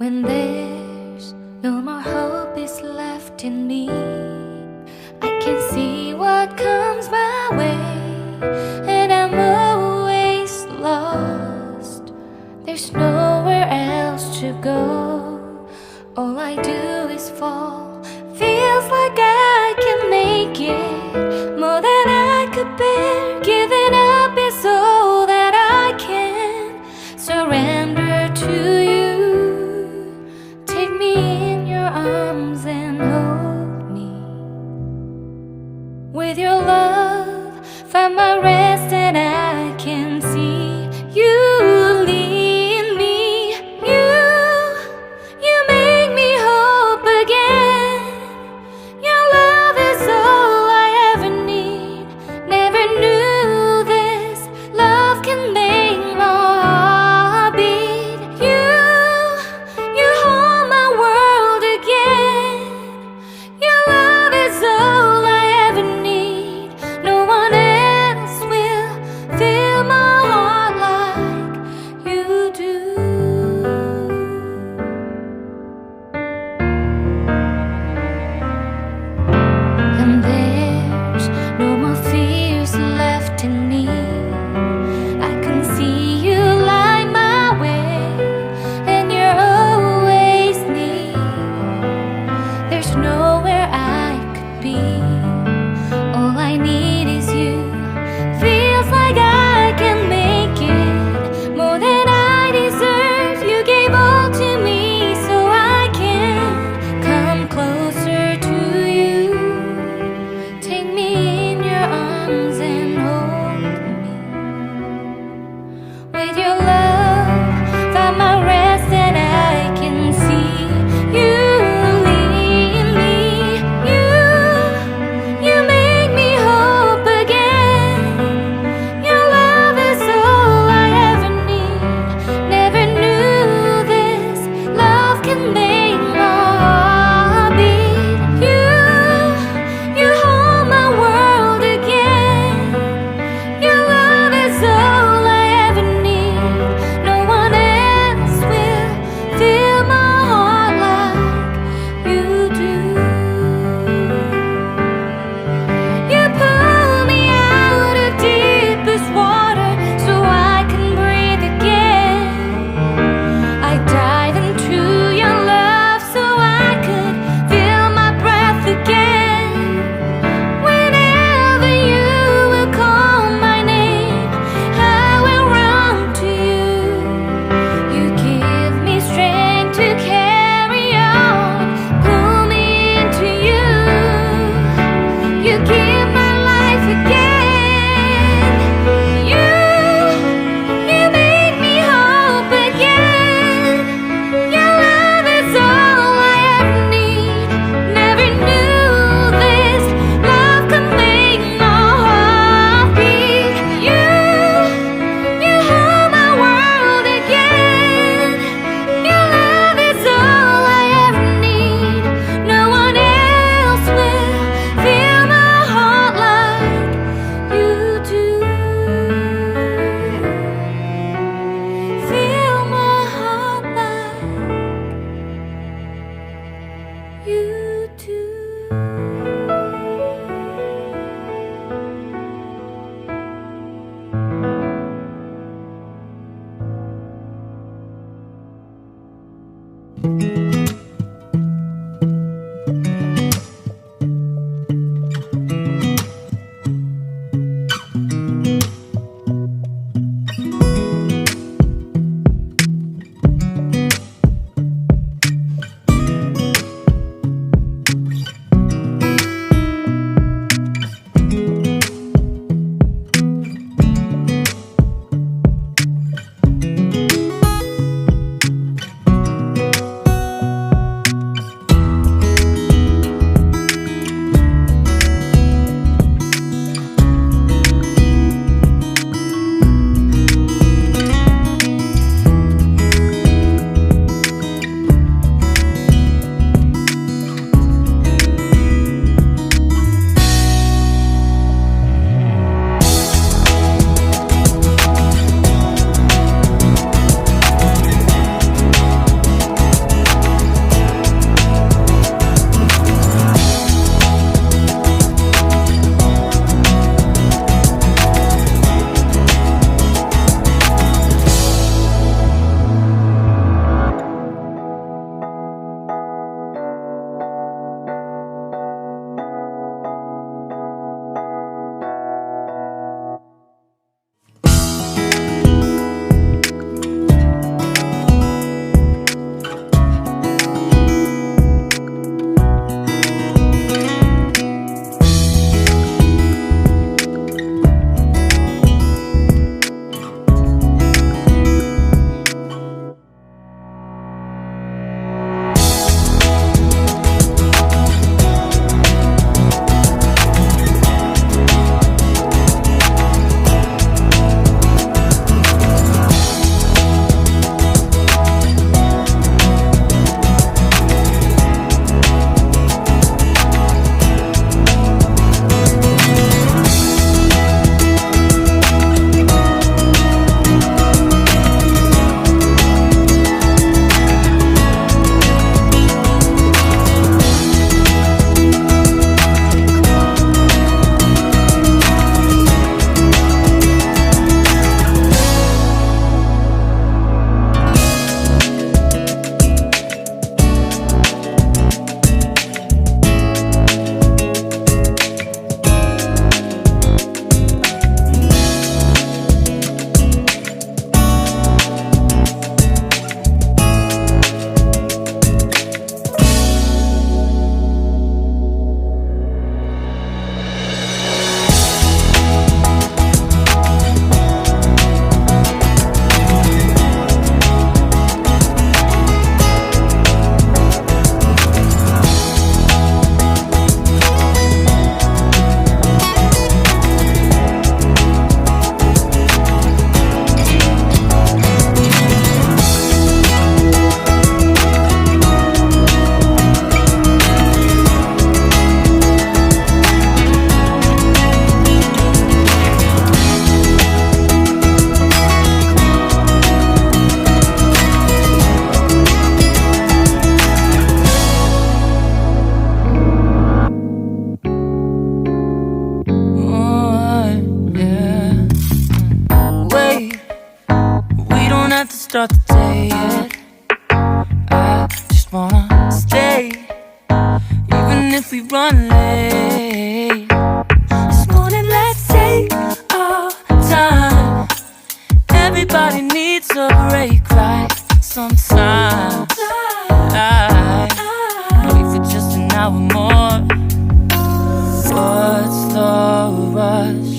When there's no more hope is left in me, I can see what comes my way, and I'm always lost. There's nowhere else to go. All I do is fall. Feels like I can make it more than I could bear. Giving up is all that I can surrender to you. Take me in your arms and hold me. With your love, find my rest, and I can see you lead me. You make me hope again. Your love is all I ever need. Never knew this love can make my heart beat. You hold my world again. Your love is all I ever need. No one else will fill my heart like you do. And there's no more fears left in me. I can see you light my way, and you're always near. There's nowhere I could be. All I need is you. Feels like I can make it more than I deserve. You gave all to me so I can come closer to you. Take me in your arms and hold me. With your love, find my rest, and I can see you lead me. You make me hope again. Your love is all I ever need. Never knew this love can make my heart beat. You hold my world again. Your love is all I ever need. No one else will fill my heart like you do. You pull me out of deepest water so I can breathe again. I dive into your love so I could feel my breath again. Whenever you will call my name, I will run to you. You give me strength to carry on. Pull me into you. You give my life again. You make me hope again. Your love is all I ever need. Never knew this love could make my heart beat. You hold my world again. Your love is all I ever need. No one else will fill my heart like you do. Fill my heart like you do. wanna stay, even if we run late. This morning let's take our time. Everybody needs a break, right? Sometimes I wait for just an hour more. What's the rush?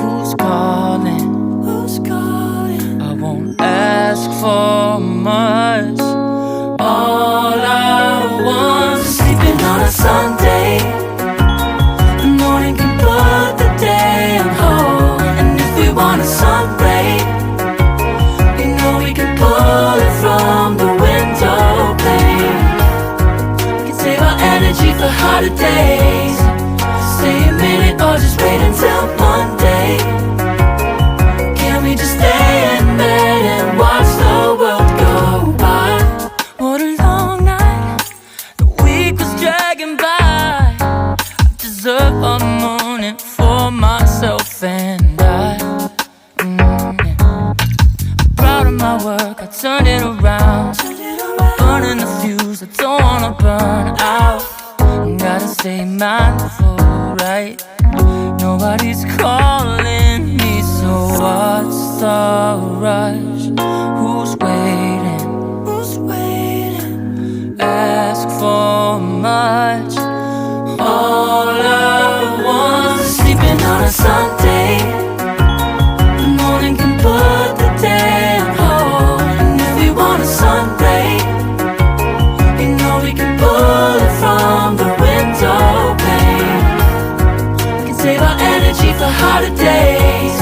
Who's calling? Who's calling? I won't ask for much. All I want is sleeping on a Sunday. The morning can put the day on hold. And if we want a sun ray, we know we can pull it from the window pane. We can save our energy for harder days. Stay a minute or just wait until Monday. Can we just stay in bed and watch the world go by? What a long night, the week was dragging by. I deserve a morning for myself and I. I'm proud of my work, I turned it around. I'm burning the fuse, I don't wanna burn out. Gotta stay mindful, right? Nobody's calling me, so what's the rush? Who's waiting? Who's waiting? Ask for much. All I want is sleeping on a Sunday. The morning can put the day on hold. And if we want a sun ray, you know we can pull it from the window pane. We can save our energy for harder days.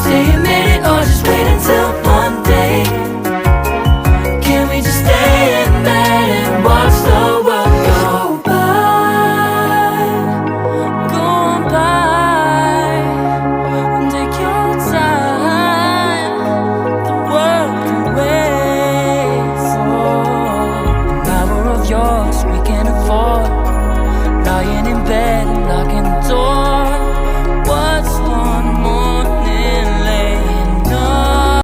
Stay a minute or just wait until Monday. Can we just stay in bed and watch the world go by? Go on by and take your time. The world can wait for an hour of yours we can afford. Lying in bed and